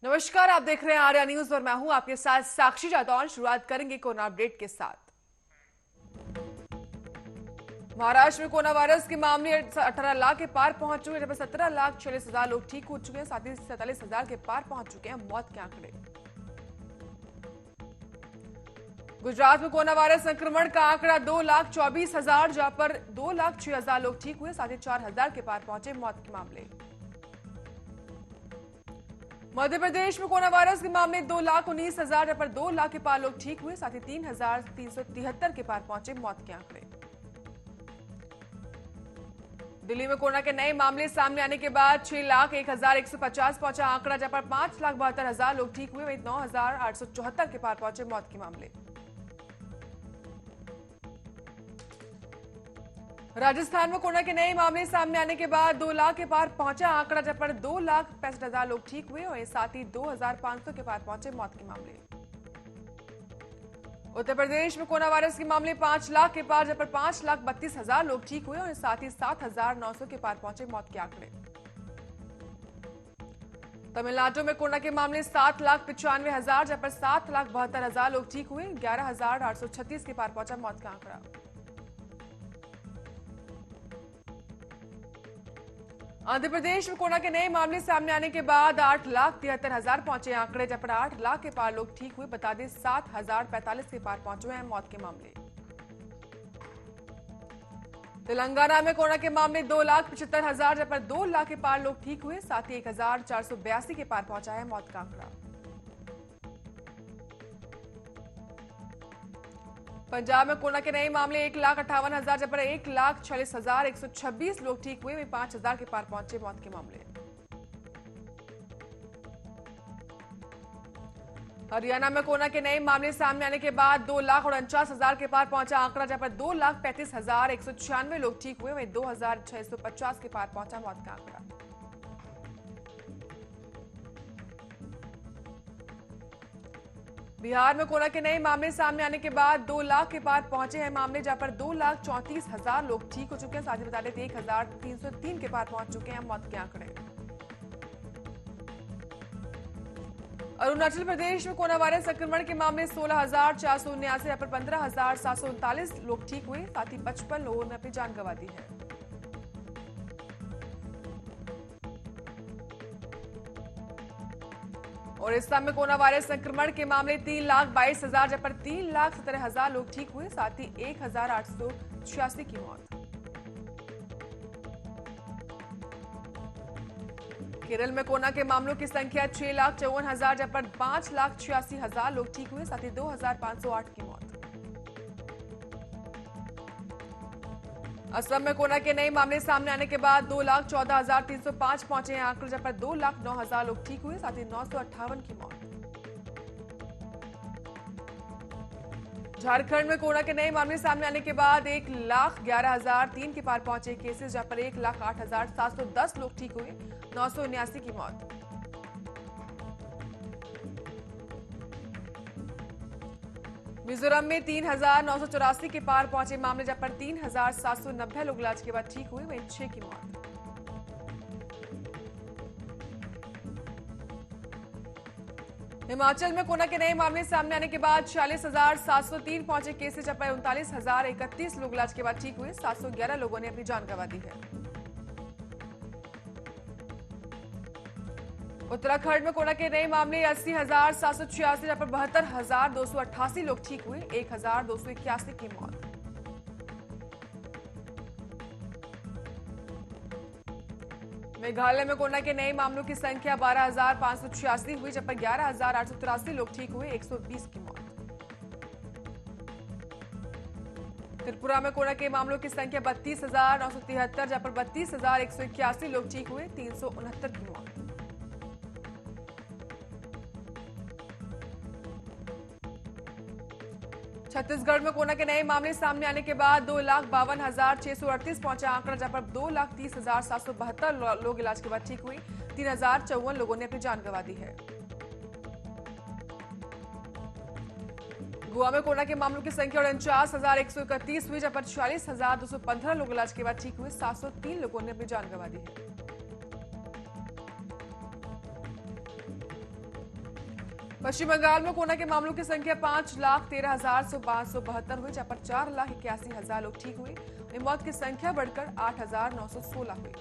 नमस्कार, आप देख रहे हैं आर्या न्यूज और मैं हूं आपके साथ साक्षी जादौन। शुरुआत करेंगे कोरोना अपडेट के साथ। महाराष्ट्र में कोरोना वायरस के मामले 18 लाख के पार पहुंच चुके हैं, जबकि 17,46,000 लोग ठीक हो चुके हैं। साथ ही 47,000 के पार पहुंच चुके हैं मौत के आंकड़े। गुजरात में कोरोना वायरस संक्रमण का आंकड़ा 2,24,000, जहां पर 2,06,000 लोग ठीक हुए। साथ ही 4,000 के पार पहुंचे मौत के मामले। मध्य प्रदेश में कोरोना वायरस के मामले 2,19,000, जहां पर 2 लाख के पार लोग ठीक हुए। साथ ही 3,373 के पार पहुंचे मौत के आंकड़े। दिल्ली में कोरोना के नए मामले सामने आने के बाद 6,01,150 पहुंचा आंकड़ा, जहां पर 5,72,000 लोग ठीक हुए। वहीं 9,874 के पार पहुंचे मौत के मामले। राजस्थान में कोरोना के नए मामले सामने आने के बाद 2 लाख के पार पहुंचा आंकड़ा, जहां पर 2,65,000 लोग ठीक हुए और साथ ही 2,500 के पार पहुंचे मौत के मामले। उत्तर प्रदेश में कोरोना वायरस के मामले 5 लाख के पार, जहां पर 5,32,000 लोग ठीक हुए और साथ ही 7,900 के पार पहुंचे मौत के आंकड़े। तमिलनाडु में कोरोना के मामले 7,95,000, जहां पर 7,72,000 लोग ठीक हुए। 11,836 के पार पहुंचा मौत का आंकड़ा। आंध्र प्रदेश में कोरोना के नए मामले सामने आने के बाद 8,73,000 पहुंचे आंकड़े, जहां पर 8 लाख के पार लोग ठीक हुए। बता दें 7,045 के पार पहुंचे हैं मौत के मामले। तेलंगाना में कोरोना के मामले 2,75,000, जहां पर 2 लाख के पार लोग ठीक हुए। साथ ही 1,482 के पार पहुंचा है मौत का आंकड़ा। पंजाब में कोरोना के नए मामले 1,58,000, जहां पर 1,46,126 लोग ठीक हुए। 5,000 के पार पहुंचे मौत के मामले। हरियाणा में कोरोना के नए मामले सामने आने के बाद 2,49,000 के पार पहुंचा आंकड़ा, जहां पर 2,35,196 लोग ठीक हुए। वहीं 2,650 के पार पहुंचा मौत का आंकड़ा। बिहार में कोरोना के नए मामले सामने आने के बाद 2 लाख के पार पहुंचे हैं मामले, जहां पर 2,34,000 लोग ठीक हो चुके हैं। साथ ही बता दें 1,303 के पार पहुंच चुके हैं मौत के आंकड़े। अरुणाचल प्रदेश में कोरोना वायरस संक्रमण के मामले 16,479, जहां पर 15,739 लोग ठीक हुए। साथ ही 55 लोगों ने अपनी जान गंवा दी है। और इस समय कोरोना वायरस संक्रमण के मामले 3,22,000, जहां पर 3,17,000 लोग ठीक हुए। साथ ही 1,886 की मौत। केरल में कोरोना के मामलों की संख्या 6,54,000, जहां पर 5,86,000 लोग ठीक हुए। साथ ही 2,508 की मौत। असम में कोरोना के नए मामले सामने आने के बाद 2,14,305 पहुंचे हैं आंकड़े, जहां पर 2,09,000 लोग ठीक हुए। साथ ही 958 की मौत। झारखंड में कोरोना के नए मामले सामने आने के बाद 1,11,003 के पार पहुंचे केसेस, जहां पर 1,08,710 लोग ठीक हुए। 979 की मौत। मिजोरम में 3,984 के पार पहुंचे मामले, जहां पर 3,790 लोग इलाज के बाद ठीक हुए। वहीं 6 की मौत। हिमाचल में कोरोना के नए मामले सामने आने के बाद 46,703 पहुंचे केसेस, जहां पर 39,031 लोग इलाज के बाद ठीक हुए। 711 लोगों ने अपनी जान गंवा दी है। उत्तराखंड में कोरोना के नए मामले 80,786, जहां पर 72,288 लोग ठीक हुए। 1,281 की मौत। मेघालय में कोरोना के नए मामलों की संख्या 12,586 हुई, जहां पर 11,883 लोग ठीक हुए। 120 की मौत। त्रिपुरा में कोरोना के मामलों की संख्या 32,973, जहां पर 32,181 लोग ठीक हुए। 369 की मौत। छत्तीसगढ़ में कोरोना के नए मामले सामने आने के बाद 2,52,638 पहुंचा आंकड़ा, जहां पर 2,30,772 लोग इलाज के बाद ठीक हुई। 3,054 लोगों ने अपनी जान गंवा दी है। गोवा में कोरोना के मामलों की संख्या 49,131 हुई, जहां पर 46,215 लोग इलाज के बाद ठीक हुए। 703 लोगों ने अपनी जान गंवा दी है। पश्चिम बंगाल में कोरोना के मामलों की संख्या 5,13,572 हुई, जहां पर 4,81,000 लोग ठीक हुए। मौत की संख्या बढ़कर 8,916 हुई।